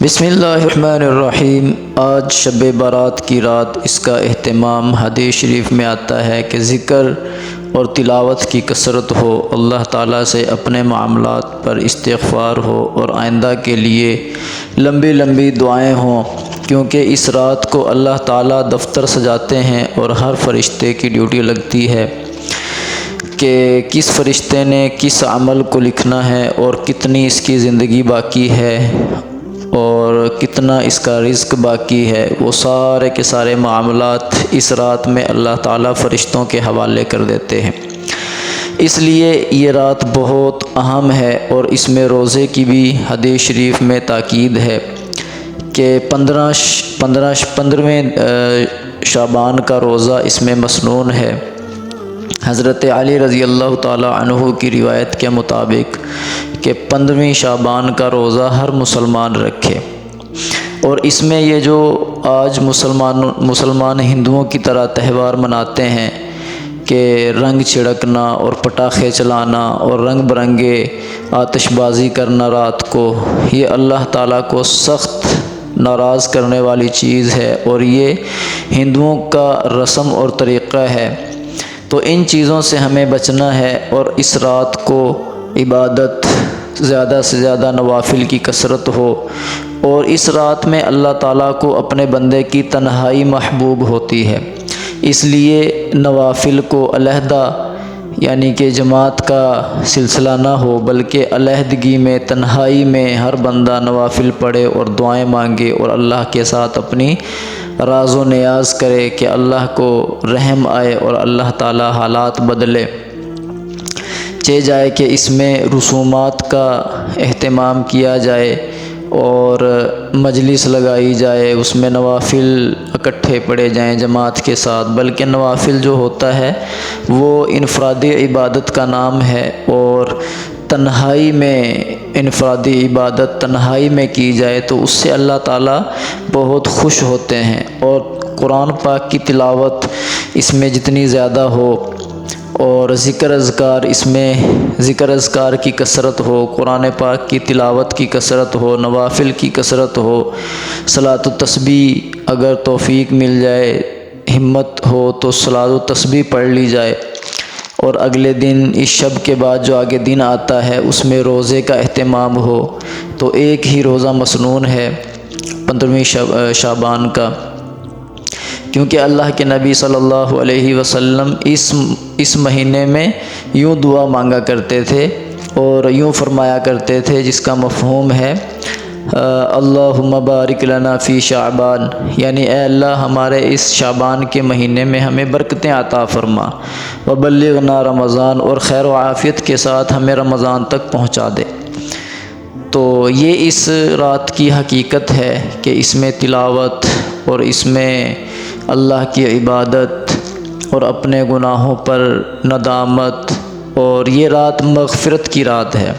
بسم اللہ الرحمن الرحیم۔ آج شب بارات کی رات، اس کا اہتمام حدیث شریف میں آتا ہے کہ ذکر اور تلاوت کی کثرت ہو، اللہ تعالیٰ سے اپنے معاملات پر استغفار ہو اور آئندہ کے لیے لمبی لمبی دعائیں ہوں، کیونکہ اس رات کو اللہ تعالیٰ دفتر سجاتے ہیں اور ہر فرشتے کی ڈیوٹی لگتی ہے کہ کس فرشتے نے کس عمل کو لکھنا ہے اور کتنی اس کی زندگی باقی ہے اور کتنا اس کا رزق باقی ہے۔ وہ سارے کے سارے معاملات اس رات میں اللہ تعالیٰ فرشتوں کے حوالے کر دیتے ہیں۔ اس لیے یہ رات بہت اہم ہے اور اس میں روزے کی بھی حدیث شریف میں تاکید ہے کہ 15ویں شعبان کا روزہ اس میں مسنون ہے۔ حضرت علی رضی اللہ تعالیٰ عنہ کی روایت کے مطابق کہ 15ویں شعبان کا روزہ ہر مسلمان رکھے، اور اس میں یہ جو آج مسلمان ہندوؤں کی طرح تہوار مناتے ہیں کہ رنگ چھڑکنا اور پٹاخے چلانا اور رنگ برنگے آتش بازی کرنا رات کو، یہ اللہ تعالیٰ کو سخت ناراض کرنے والی چیز ہے اور یہ ہندوؤں کا رسم اور طریقہ ہے۔ تو ان چیزوں سے ہمیں بچنا ہے اور اس رات کو عبادت زیادہ سے زیادہ نوافل کی کثرت ہو، اور اس رات میں اللہ تعالیٰ کو اپنے بندے کی تنہائی محبوب ہوتی ہے، اس لیے نوافل کو علیحدہ یعنی کہ جماعت کا سلسلہ نہ ہو بلکہ علیحدگی میں تنہائی میں ہر بندہ نوافل پڑھے اور دعائیں مانگے اور اللہ کے ساتھ اپنی راز و نیاز کرے کہ اللہ کو رحم آئے اور اللہ تعالیٰ حالات بدلے۔ جائے کہ اس میں رسومات کا اہتمام کیا جائے اور مجلس لگائی جائے، اس میں نوافل اکٹھے پڑھے جائیں جماعت کے ساتھ، بلکہ نوافل جو ہوتا ہے وہ انفرادی عبادت کا نام ہے، اور تنہائی میں انفرادی عبادت تنہائی میں کی جائے تو اس سے اللہ تعالیٰ بہت خوش ہوتے ہیں، اور قرآن پاک کی تلاوت اس میں جتنی زیادہ ہو اور ذکر اذکار کی کثرت ہو، قرآن پاک کی تلاوت کی کثرت ہو، نوافل کی کثرت ہو، صلاۃ التسبیح اگر توفیق مل جائے، ہمت ہو تو صلاۃ التسبیح پڑھ لی جائے، اور اگلے دن اس شب کے بعد جو آگے دن آتا ہے اس میں روزے کا اہتمام ہو، تو ایک ہی روزہ مسنون ہے 15ویں شعبان کا، کیونکہ اللہ کے نبی صلی اللہ علیہ وسلم اس مہینے میں یوں دعا مانگا کرتے تھے اور یوں فرمایا کرتے تھے، جس کا مفہوم ہے اللہم بارک لنا فی شعبان، یعنی اے اللہ ہمارے اس شعبان کے مہینے میں ہمیں برکتیں عطا فرما، وبلغنا رمضان، اور خیر و عافیت کے ساتھ ہمیں رمضان تک پہنچا دے۔ تو یہ اس رات کی حقیقت ہے کہ اس میں تلاوت اور اس میں اللہ کی عبادت اور اپنے گناہوں پر ندامت، اور یہ رات مغفرت کی رات ہے،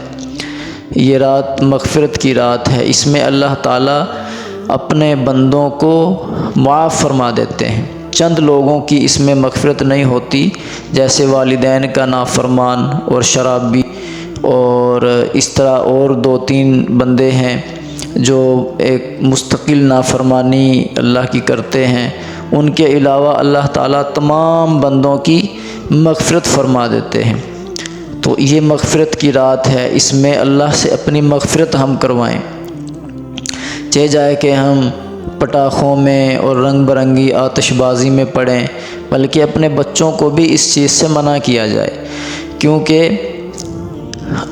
یہ رات مغفرت کی رات ہے، اس میں اللہ تعالیٰ اپنے بندوں کو معاف فرما دیتے ہیں۔ چند لوگوں کی اس میں مغفرت نہیں ہوتی، جیسے والدین کا نافرمان اور شرابی، اور اس طرح اور 2-3 بندے ہیں جو ایک مستقل نافرمانی اللہ کی کرتے ہیں، ان کے علاوہ اللہ تعالیٰ تمام بندوں کی مغفرت فرما دیتے ہیں۔ تو یہ مغفرت کی رات ہے، اس میں اللہ سے اپنی مغفرت ہم کروائیں، جائے کہ ہم پٹاخوں میں اور رنگ برنگی آتش بازی میں پڑیں، بلکہ اپنے بچوں کو بھی اس چیز سے منع کیا جائے، کیونکہ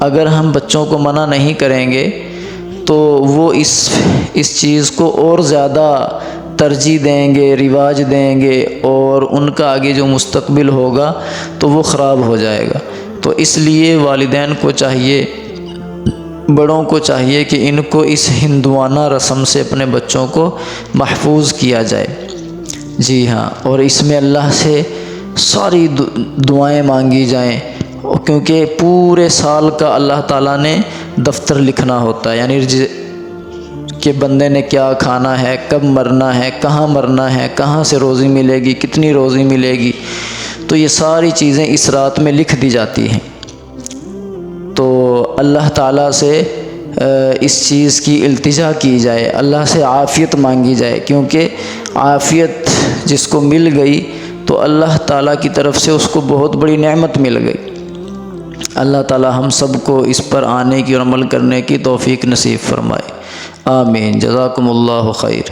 اگر ہم بچوں کو منع نہیں کریں گے تو وہ اس چیز کو اور زیادہ ترجیح دیں گے، رواج دیں گے، اور ان کا آگے جو مستقبل ہوگا تو وہ خراب ہو جائے گا۔ تو اس لیے والدین کو چاہیے، بڑوں کو چاہیے کہ ان کو اس ہندوانہ رسم سے اپنے بچوں کو محفوظ کیا جائے۔ جی ہاں، اور اس میں اللہ سے ساری دعائیں مانگی جائیں، کیونکہ پورے سال کا اللہ تعالیٰ نے دفتر لکھنا ہوتا ہے، یعنی کہ بندے نے کیا کھانا ہے، کب مرنا ہے، کہاں مرنا ہے، کہاں سے روزی ملے گی، کتنی روزی ملے گی، تو یہ ساری چیزیں اس رات میں لکھ دی جاتی ہیں۔ تو اللہ تعالیٰ سے اس چیز کی التجا کی جائے، اللہ سے عافیت مانگی جائے، کیونکہ عافیت جس کو مل گئی تو اللہ تعالیٰ کی طرف سے اس کو بہت بڑی نعمت مل گئی۔ اللہ تعالیٰ ہم سب کو اس پر آنے کی اور عمل کرنے کی توفیق نصیب فرمائے، آمین۔ جزاکم اللہ خیر۔